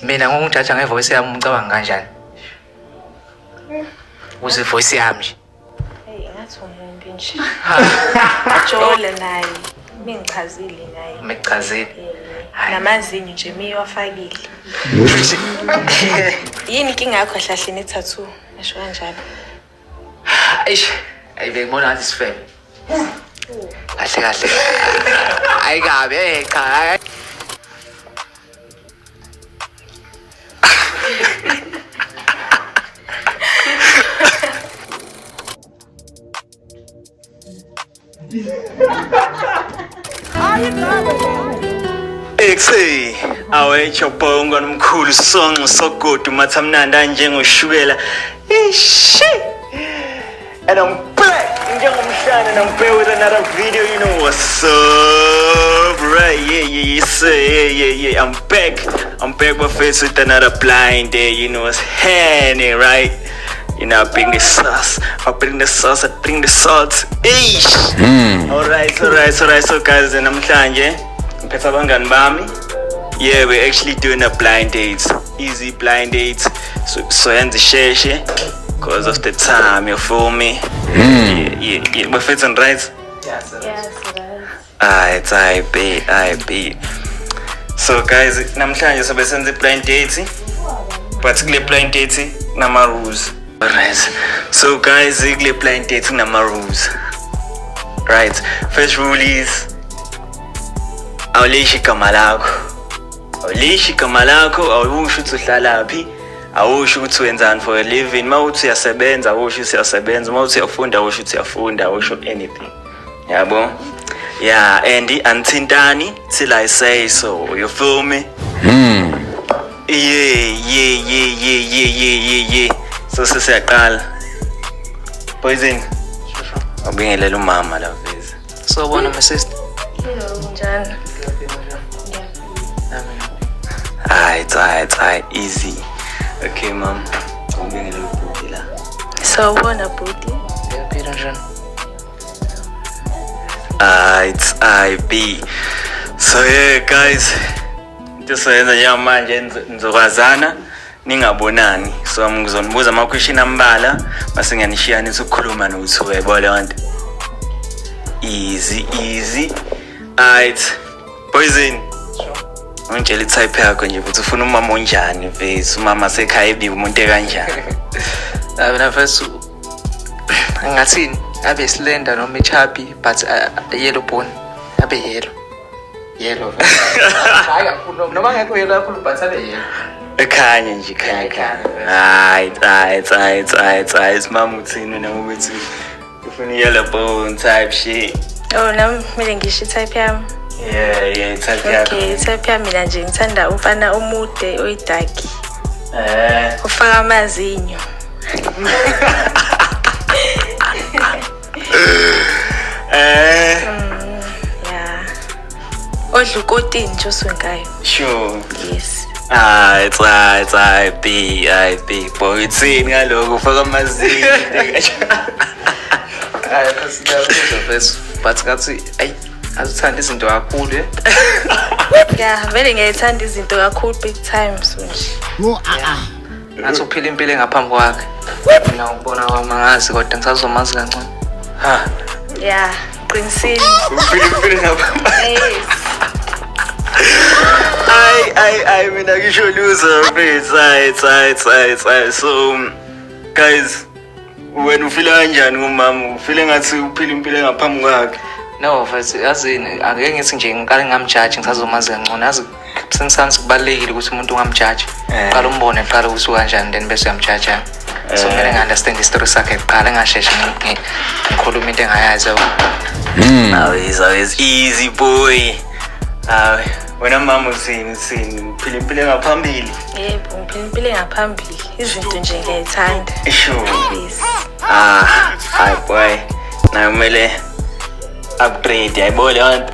Mina ngokujaja ngevoice yami ngicabanga kanjani? Uze voice yami nje. Hey, ngathi umuntu nje. Jole naye. Mingichazile naye. Mekuchazile. Namazinyo nje miwafakile. Yini inkinga yakho hlahleni i-tattoo? Asho kanjalo. Eish, ayibekubona ngathi sifebe. Kahle. Ayikabe cha. Exe awetsho bonga nomkhulu songo sogodu mathamnanda njengoshukela ishi and I'm back njengomhlana and I'm back with another video. You know what's up, right? Yeah, sir. Yeah, I'm back my face with another blind day. You know what's happening, right? You know, I bring the sauce, I bring the salt. Ish. Alright. So guys, and I'm trying, yeah, we're actually doing a blind date, easy blind date. So and the share, cause of the time, you feel me? Yeah. My friends and right? Yes. I bet. So guys, namhlanje sobe senze blind date. Particularly blind date nama rules. Alright. So guys, kule blind date nama rules. Right. First rule is awulishi igama lakho, awusho ukuthi uhlalaphi, awusho ukuthi wenzani for a living. Mawuthi uyasebenza, awusho uyasebenza. Mawuthi uyafunda, awusho ukuthi uyafunda, awusho anything. Yabo? Yeah, and anthintani till I say so. You feel me? Yeah. So siyaqala. Poison. Ubingelela umama la vezi. So bona my sister. Njani? Alright, easy. Okay, mom. Ubingelela ubhuti la. Sawubona bhuti. Yaphila njani? I be. So yeah, guys. Ndisoyenza njenganje nizokwazana ningabonani. So ngizonibuza ama question ambala mase ngiyanishiyanisa ukukhuluma nokuthi webo le nto. Easy. Alright. Poison. Ngitshela type yakho nje ukuthi ufuna umama onjani vese umama sekhaya ebi umuntu ekanjani. Mina first ngathini abe slender noma chubby but yellow bone abe yellow. Hayi kakhulu noma ngekho yellow kakhulu but abe yellow. Ekhanya nje khanya. Alright. Mama uthini wena ukuthi ufuna yellow bone type shit. Oh, nami kumele ngisho i-type yami. Yeah, type yakho. Okay, i-type yami mina nje ngithanda umfana omude oyidaki. Ufaka amazinyo. Yeah. Odla ukotini nje oswengayo. Sure. Yes. I be. Boy, uthini ngaloko ufaka amazinyo. Hayi kasiyakuzwa first but ngathi azithanda izinto kakhulu Yeah, vele ngiyayithanda izinto kakhulu big time so nje. ngathi uphila impilo engaphambi kwakhe. Mina ngibona kwamangazi kodwa ngisazomazi kancane. Yeah, qinisile. Uphila ngapha. Yes. I mean, I show loser face. So, guys, when you feel kanjani ngumama, ufeel ngathi uphila impilo engaphambi kwakhe. No first yazini angeke ngithi nje ngikale ngamjudge ngisazomazi kancane yazi sensansi kubalekile ukuthi umuntu ungamjudge. Qala umbone qala ukuthi kanjani then bese uyamjudge. So kumele ngi-understand istory sakhe qala ngasheshe ngikhuluma into engayazi. Always easy boy. Wena mama uthini uphila impilo engaphambili. Yebo, ngiphila impilo engaphambili. Izinto nje ngiyayithanda. Sure. Yes. Hi boy. Na kumele upgrade yayibona yonke.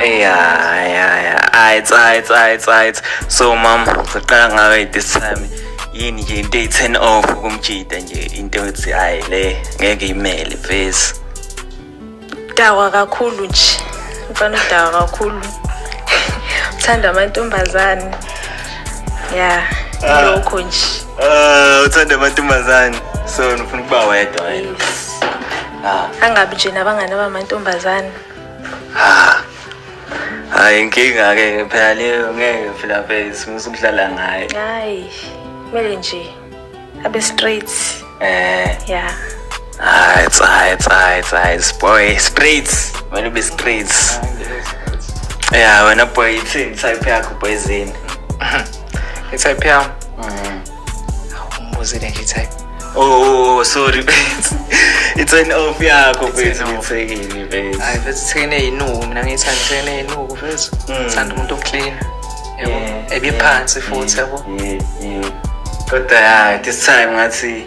Yeah. Alright. So mom, siqala ngawe this time. Yini nje into eyi-10 off ukumjida nje into ethi hayi le ngeke imele face. Dawa kakhulu nje. Mfana udawa kakhulu. ngithanda amantombazane. Yeah, lokho nje. Uthanda amantombazane. So nifuna ukuba wedwa wena. Yes. Angabi nje nabangani bamantombazane. Hayi inkinga ke phela leyo ngeke phela face musukudlala ngaye. Hayi, kumele nje abe straight. Yeah. It's boy straight. When you be straight. Yeah, when a boy type yakho boyzini. Type yami. Umbuzi nje type. Oh, sorry. It's an off yakho bese ngithekile bese. Hayi bese thekene inuku mina ngithanda thekene inuku bese. Thanda umuntu oclean. Yebo. Ebiphansi futhi yabo. Yeah. Kodwa this time ngathi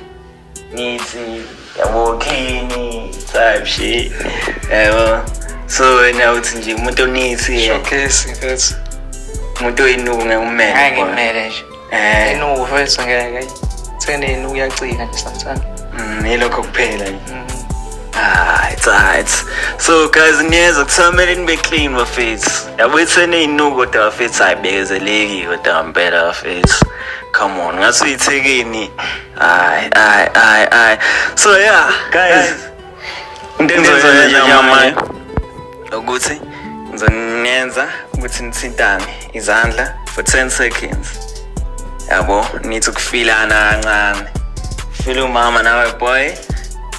nithi yabo clean type shit. Yebo. So wena uthi nje umuntu onithi showcase bese. Umuntu oyinuku ngumele. Hayi ngimele nje. Inuku bese ngeke. Thekene inuku yacika nje sometimes. Ilokho kuphela nje. It's so guys niyeza kusamele nibe clean bafethu. Yabo ithene inuku kodwa bafethu ayibekezeleki kodwa ngempela bafethu. Come on, ngathi uyithekeni. So yeah, guys. Ndenza nje ukuthi ngizonenza ukuthi nithintane izandla for 10 seconds. Yabo, nithi ukufilana kancane. Feel umama nawe boy.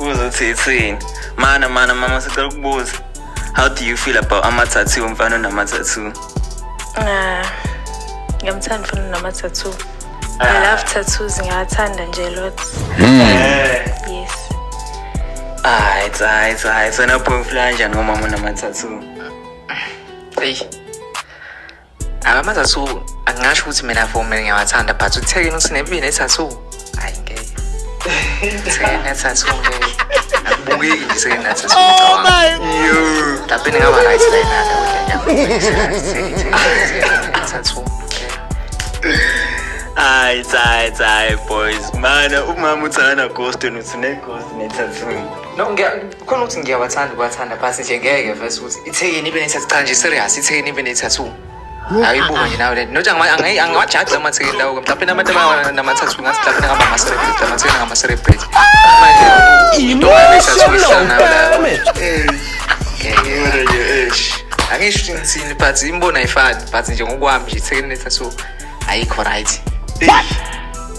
Uzothi ithini? Mama sicela ukubuza. How do you feel about ama-tattoo umfana nama-tattoo? Ngiyamthanda mfana nama-tattoo. I love tattoos, ngiyathanda nje lot. Yes. It's wena phumfla kanjani ngomama nama-tattoo? Hey. Ama-tattoo angasho ukuthi mina for mina ngiyawathanda but uthekeni ukuthi nebi ne-tattoo. Hayi ngeke. Thekeni ne-tattoo ngeke. Akubukeki nje thekeni ne-tattoo. Oh my you. Tapeni ngaba right lena tattoo. Hayi boys. Mana umama uthanda ghost uthi ne-ghost ne-tattoo. No khona ukuthi ngiyawathanda but nje ngeke first ukuthi ithekeni ibe ne-tattoo cha nje serious ithekeni ibe ne-tattoo. Ayibuka nje nawe lento. Nothi angiwajaji amathekeni lawo mhlawumbe nabantu nama-tattoo ngathi mhlawumbe ngaba ama-celebrity amathekeni ngama-celebrity. Manje into ngane-tattoo ihlala nawe la. Angisho ukuthi ngithini but imbona ayifani but nje ngokwami nje ithekeni ne-tattoo ayikho right.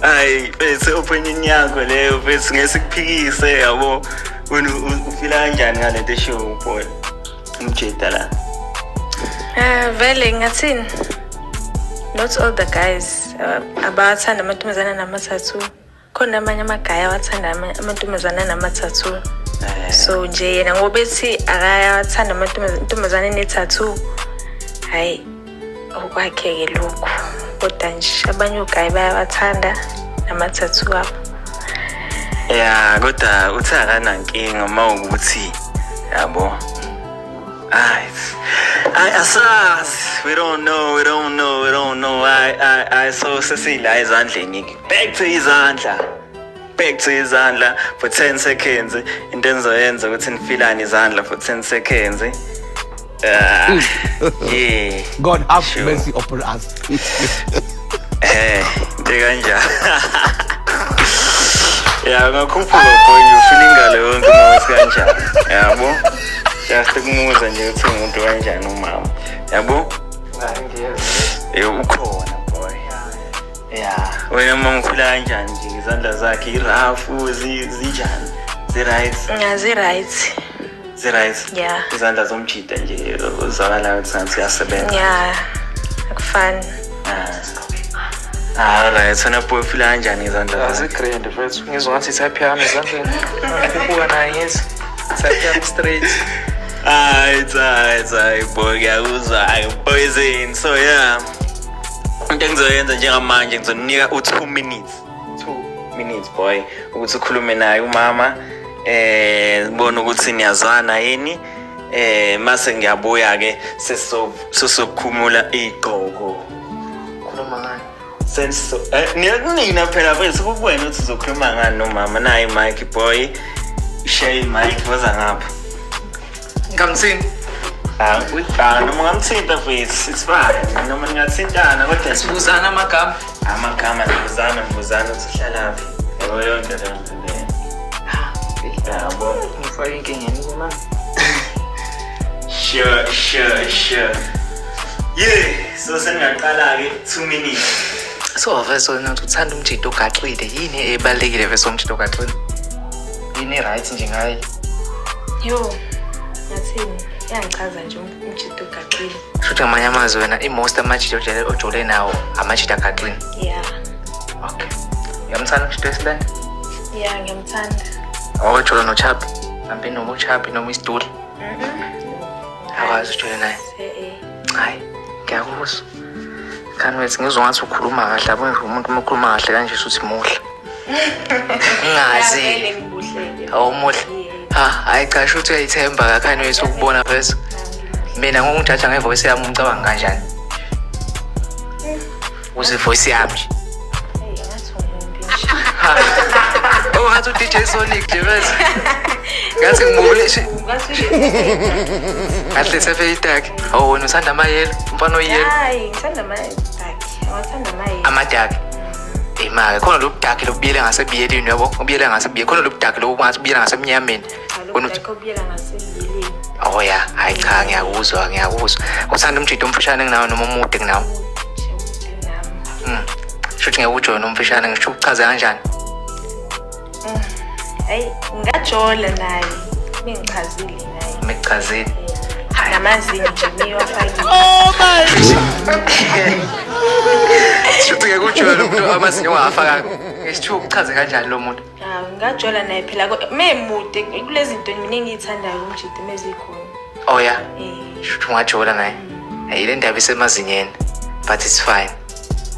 Hayi bese opinion yakho leyo bese ngesikuphikise yabo wena ufila kanjani ngalento show boy umjeda la. Vele ngathini? Not all the guys abathanda amantombazana nama-tattoo. Khona amanye amagaya awathanda amantombazana nama-tattoo. So nje yena ngoba ethi akayathanda amantombazana ene-tattoo. Hayi okwakhe ke lokho. Kodwa nje abanye ogaya bayawathanda nama-tattoo abo. Yeah, kodwa uthi akanankinga mawukuthi yabo. Asas, we don't know. I so sesila izandleni. Back to izandla for 10 seconds. Into enzoyenza ukuthi nifilane izandla for 10 seconds. Yeah. God have mercy upon us. Dekanja. Yeah, ngakhuphuka boy, you feeling ngale yonke mawusi kanjani. Yabo. Just ukumuza nje ukuthi umuntu kanjani umama. Yabo? Ukhona boy. Yeah. Wena mama ukhula kanjani nje izandla zakhe irafu zinjani? Right? Right. Yeah. Izandla zomjida nje uzakala ukuthi sansi yasebenza. Yeah. Akufani. Right, wena boy ufila kanjani izandla zakhe? Grand first ngizwa ngathi type yami izandleni. Ukubuka naye yes. Type yami straight. Hayi boy ngiyakuzwa poison. So yeah. Into engizoyenza njengamanje ngizonika u2 minutes. 2 minutes boy ukuthi ukhulume naye umama sibone ukuthi niyazwana yini mase ngiyabuya ke sesokhumula iqoko. Khuluma ngani? Senso nina phela bese kuwena uthi uzokhuluma ngani nomama nayi mic boy. Share mic waza ngapha. Ngamthini? noma ngamthinta mfethu it's fine noma ningathintana kodwa sibuzana amagama ngibuzana ukuthi uhlalaphi yabo yonke le nto le yabo ngifake inkingeni kuma sure so seningaqala-ke 2 minutes so vese nokuthi uthanda umjito ogaxile yini ebalekile vese umjito ogaxile yini right nje ngaye Yo, ngathini? Yangichaza nje umjito ogaxile. Shothi ngamanye amazwi wena i-most amajito ojole nawo amajito agaxile. Yeah. Okay. Uyamthanda umjito wesilanda? Yeah, ngiyamthanda. Awujola noChapi? Mhlawumbe noma uChapi noma isiduli? Awazi ujole naye? Hayi, ngiyakuzwa. Kanwethi ngizwa ngathi ukhuluma kahle, yabo umuntu uma ukhuluma kahle kanje usuthi muhle. Ngazi. Awumuhle. Hayi cha shothi uyayithemba kakhani wethu ukubona phezulu. Mina ngokungijaja ngevoice yami ngicabanga kanjani? Uze voice yami nje. Oh, ngathi uDJ Sonic nje bese. Ngathi ngimubuleshe. Kahle sefeyitaki. Oh, wena usanda amayelo, umfana oyelo. Hayi, ngithanda amayelo. Awuthanda amayelo. Amadaki. Imake khona lobudaki lobuyele ngasebiyelini yabo. Ubuyele ngasebiye khona lobudaki lokungathi ubuyele ngasemnyameni. Ubuyela ngasebiyelini. Oh ya, hayi cha ngiyakuzwa. Uthanda umjito omfushane kunawo noma omude kunawo? Shothi ngiyawujoyina umfushane ngisho ukuchaza kanjani? Hayi, ngajola naye. Mingichazile naye. Mekuchazile. Namazinyo nje miwafakile. Oh my Shothi ngiyakujwayela umuntu amazinyo ungafaka. Ngisho ukuchaze kanjani lo muntu? Ngajola naye phela memude kulezi zinto mina engiyithandayo umjito mezikhona. Oh ya. Shothi ungajola naye. Hayi le ndaba isemazinyeni. But it's fine.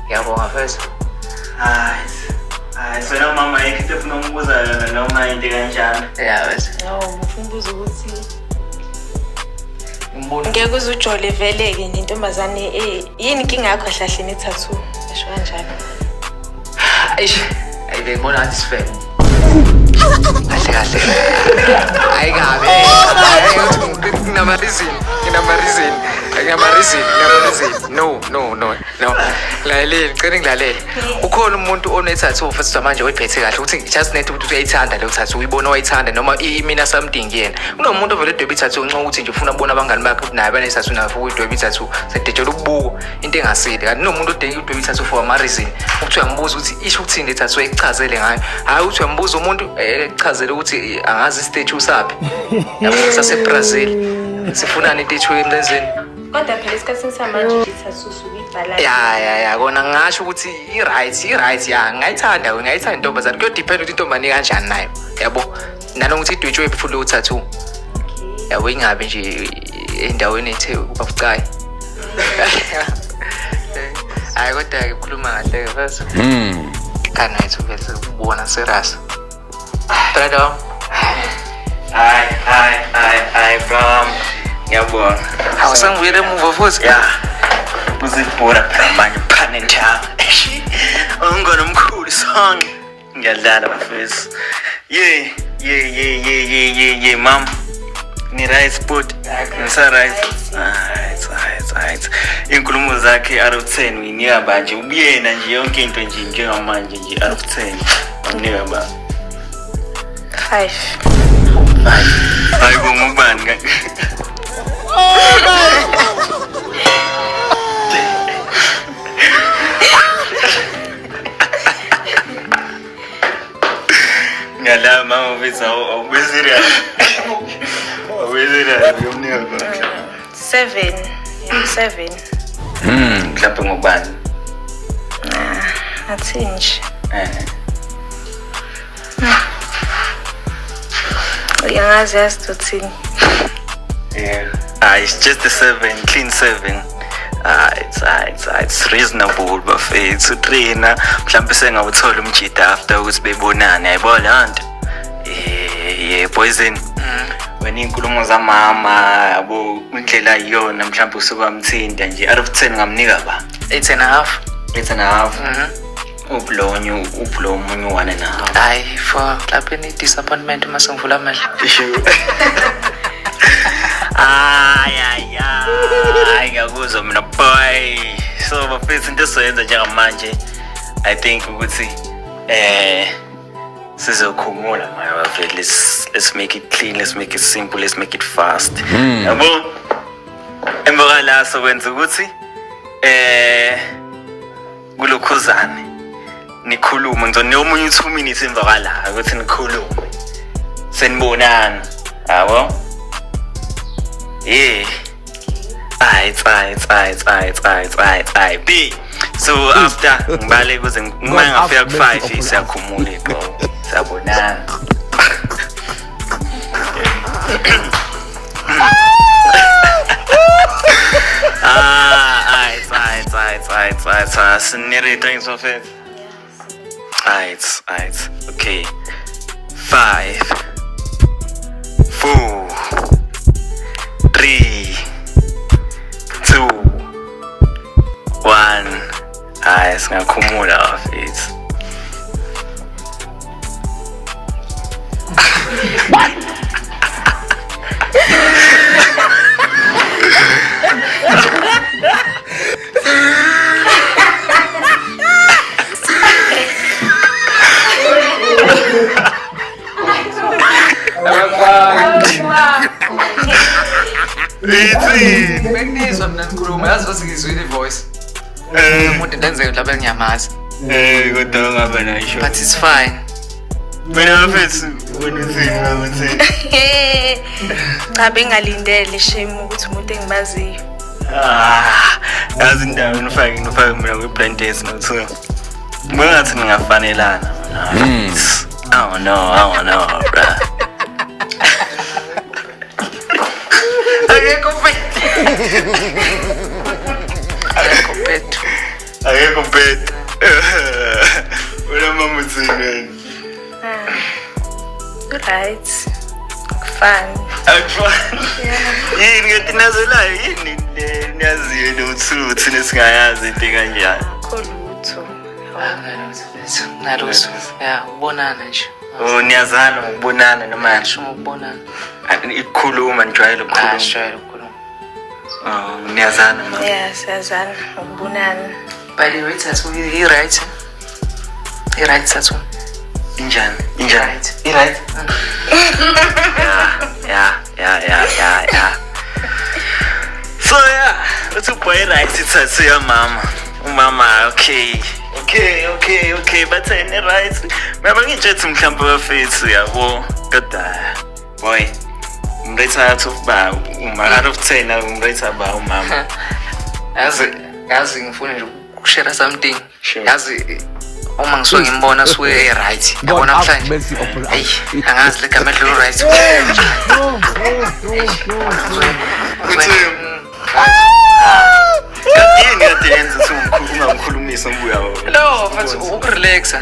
Ngiyabonga first. Hayi so na mama ekithe ufuna umbuza yona noma into kanjani Yeah bese. Ufuna ukubuza ukuthi Ngibona ngeke uze ujole vele-ke nentombazane yini inkinga yakho kahle ne-tattoo esho kanjalo. Ayi bengibona ngathi sifele. Kahle. Hayi kabe. Nginamarizini. No. Lalela, ngicela ngilalele. Ukhona umuntu onethathu futhi manje oyiphethe kahle ukuthi just net ukuthi uyayithanda le thathu uyibona wayithanda noma imina something yena. Kunomuntu ovele edweba ithathu unxa ukuthi nje ufuna ukubona abangani bakhe naye banethathu naye futhi udweba ithathu sedejela ukubuko into engasile. Kanti nomuntu odeka udweba ithathu for ama reason. Ukuthi uyangibuza ukuthi isho ukuthini le thathu eyichazele ngayo. Hayi ukuthi uyambuza umuntu echazele ukuthi angazi stage usaphi. Yabo saseBrazil. Sifunani ithathu emlenzeni. Kodwa phela esikhathini samanje i-tattoo usuyibhala. Ya kona ngasho ukuthi i-right ya ngayithanda intombazane kuyo depend ukuthi intombazane kanjani nayo yabo nanokuthi idwetshwe futhi lo tattoo yabo ingabe nje endaweni ethe ubabucayi hayi kodwa ke ukhuluma kahle ke first kana ethu bese ubona serious brother hayi bro ngiyabona awusangibuyele emuva futhi uzibhora phela manje panentanga ungona omkhulu song ngiyadlala bafethu mama ni right spot ngisa right right inkulumo zakhe out of 10 uyinika manje ubuyena nje yonke into nje njengamanje nje out of 10 unika ba 5 hayi ngubani ka ngala mama bese awubezira yomnika konke 7 mhlawumbe ngubani athi nje uyangazi yasithini. It's just a 7, clean 7. It's reasonable bafethu trainer mhlawumbe sengawuthola umjida after ukuthi bebonana yayibona lanto poison wena inkulumo zamama yabo indlela iyona mhlawumbe usukwamthinta nje out of 10 ngamnika ba 8.5 ublonyo omunye 1.5 hayi for lapha ni disappointment mase ngivula amehlo Hayi ngiyakuzwa mina boy. So bafethu into esizoyenza njengamanje I think ukuthi sizokhumula my bafethu. Let's make it clean, let's make it simple, let's make it fast. Yabo? Emva kwala sokwenza ukuthi kulokhuzane nikhulume ngizone omunye 2 minutes emva kwala ukuthi nikhulume senibonana yabo yeah aight B so after ngibale kuze uma ngafika ku5 siyakhumula bro siyabonana Scenery things of it. Aight. Okay. 5, 4, 3, 2, 1. Singakhumula of it. Bengizwa mina ngikhuluma yazi basingizwile voice. Umuntu ndenzeke mhlawumbe ngiyamazi. Kodwa ngabe nasho. But it's fine. Mina mfethu wena uthini? Cha bengalindele shame ukuthi umuntu engimaziyo. Yazi indawo ngifake mina kwi-blind test no2. Ngathi ningafanelana. I don't know, bro. Akekho pet. Wena mama uthini? Right. Fun. Yini ngetinazelayo yini niyaziyo no2 thina singayazi into kanjani? Kolutho. Naruso. Ya, ubonana nje. Niyazana ngokubonana noma Ngisho ngokubonana. Ikhuluma njalo ukukhuluma. Shayela ukukhuluma. Niyazana mama. Yeah, siyazana ngokubonana. By the way, Tatu, he right. He right, Tatu. Injani? He right. Yeah. So yeah, let's boy right Tatu ya mama. Umama okay. But any right. Mama ngitshethi mhlawumbe bafethu yabo. Kodwa boy. Umrate out of ba uma out of 10 umrate ba umama. Yazi ngifuna nje ukushare something. Yazi uma ngisuke ngimbona suke right. Yabona namhlanje. Hey, angazi legama lo right. Kayenza ungamkhulumisa mbuya wabo. No, mfethu ukurelaxa.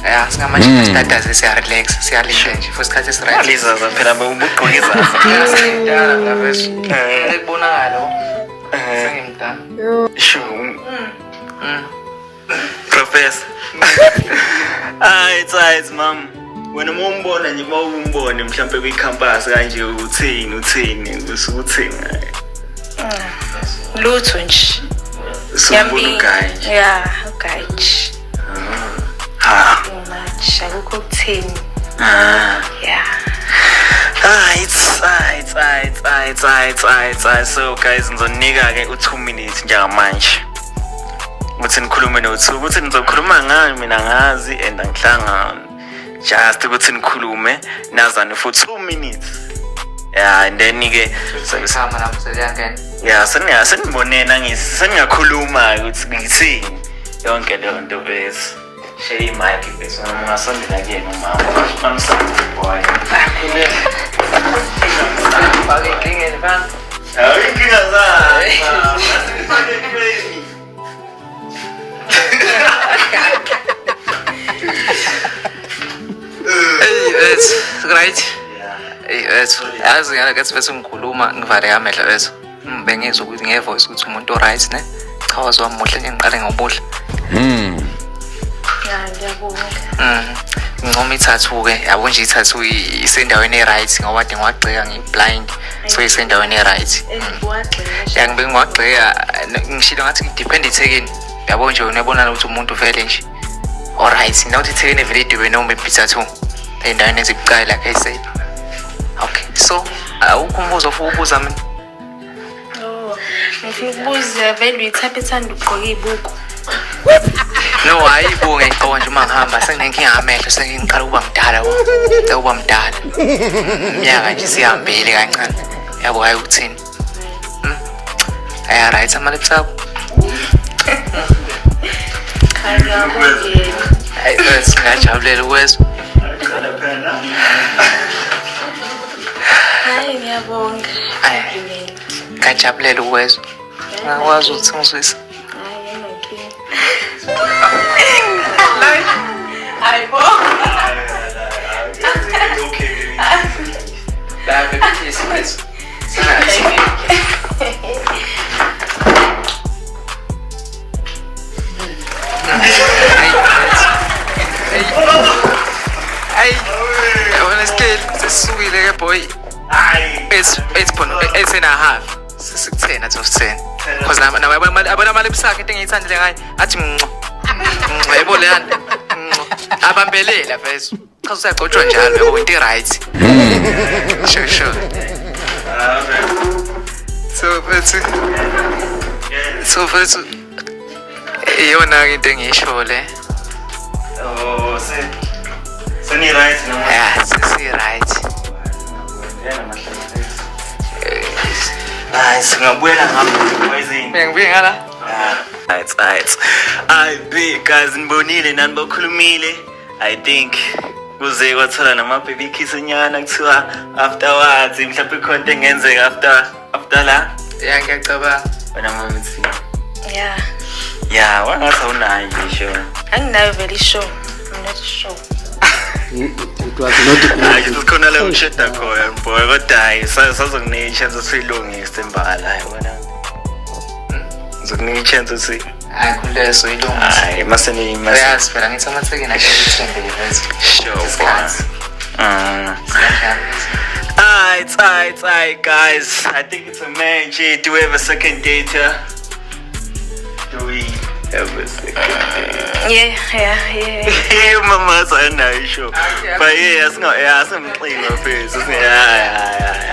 Yeah, singamanje status siya relax, siyalinda nje for isikhathi esiright. Aliza phela ubugqokisa. Sengimdala mfethu. Ekubonakala lo. Sengimdala. Sure. Professor. It's mom. Wena umbona nje mawumbone mhlambe kwi-campus kanje uthini usukuthini. Lutho nje. Siyambona guy. Yeah, guy. Much. Akukho kuthini. Yeah. So guys, ngizonika ke u2 minutes njengamanje. Ukuthi nikhulume no2 ukuthi nizokhuluma ngani mina ngazi and angihlangana. Just ukuthi nikhulume nazana for 2 minutes. Yeah, and then ke Sengihamba lapho seliyangena. yeah, senibonena ngisengakhuluma ukuthi ngithini yonke leyo nto bese. Share mic bese noma ungasondela kuyena umama. Mamsana boy. Bake inkinga bana. Inkinga zakhe. Hey, it's right. Hey, it's yazi ngala kathi bese ngikhuluma ngivale amehlo bese. Bengizwa ukuthi ngevoice ukuthi umuntu right ne. Cha wazwa muhle nje ngiqale ngobuhle. Yeah, ngiyabonga. Ngicoma i-tattoo-ke yabo nje i-tattoo isendaweni e-right ngoba kade ngiwagxeka ngi-blind so isendaweni e-right. Ya ngibe ngiwagxeka ngishilo ngathi ngidepend ithekeni yabo nje unebona ukuthi umuntu vele nje alright nawuthi ithekeni evele idube noma i-tattoo endaweni ezibucayi like I said. Okay, so awukho umbuzo ofuna ukubuza mina? Ngifuna ukubuza vele uyithapha ethanda ukugqoka iy'buko. No, hayibo ngiyayigqoka nje uma ngihamba senginenkinga ngamehlo sengiqala ukuba mdala. Iminyaka nje sihambile kancane. Yabo hayi ukuthini? Aya right ama-lips akho. Hayi bese ngajabulela ukwezwa. Hayi ngiyabonga. Ngajabulela ukwezwa. Ngakwazi ukuthi ngizwise. Sesisukile ke boy. It's 8.5. Sisi-10 out of 10. Because abana-lips akhe into engiyithandile ngayo athi yebo leya nto abambelela vese cha usagcotshwa njalo yabo into right. Sure. So futhi iyona into engiyisho le. Oh, seni right noma? Yeah, sisi right. Hayi singabuyela ngapha kwezini. Ngibuye ngala. Right. I be guys nibonile nani bakhulumile. I think kuze kwathola nama-baby kiss nyana kuthiwa afterwards mhlawumbe ikhonto engenzeka after la. Yeah, ngiyacabanga. Wena mamithi. Yeah, wangathi awunayo ngisho. anginayo vele ishow. I'm not sure. It was not. Hayi kukhona la usheda khona boy kodwa hayi sazokunika i-chance usuyilungise embala hayi wena. Ngizokunika i-chance uthi hayi kuleso ilungise. hayi maseni Yes, phela ngithi amathekeni akethembele vese. Sure. Alright, guys. I think it's a match. Do we have a second date here? Do we have a second date? Yeah. Yeah, mama's a nice show. But yeah, it's not. Yeah, some clean my face. Yeah.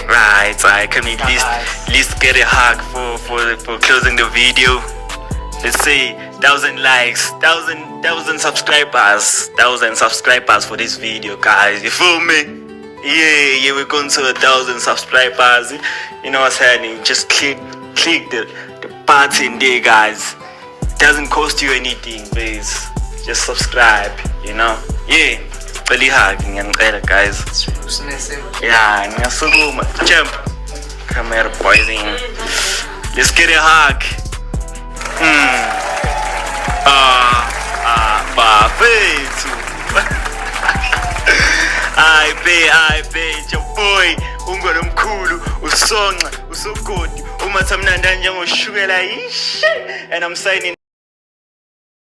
Right. Can we at least get a hug for closing the video? Let's say 1,000 likes, 1,000 subscribers, 1,000 subscribers for this video, guys. You feel me? Yeah, we're going to 1,000 subscribers. You know what's happening? Just click the button there, guys. It doesn't cost you anything, please. Just subscribe, you know? Yeah. Really hugging and guys. Yeah, ngiyasukuma. Jump. Come here, boys. Let's get a hug. Bafethu. I bet your boy ungona omkhulu usonca usogodi umathamnanda njengoshukela ish and I'm signing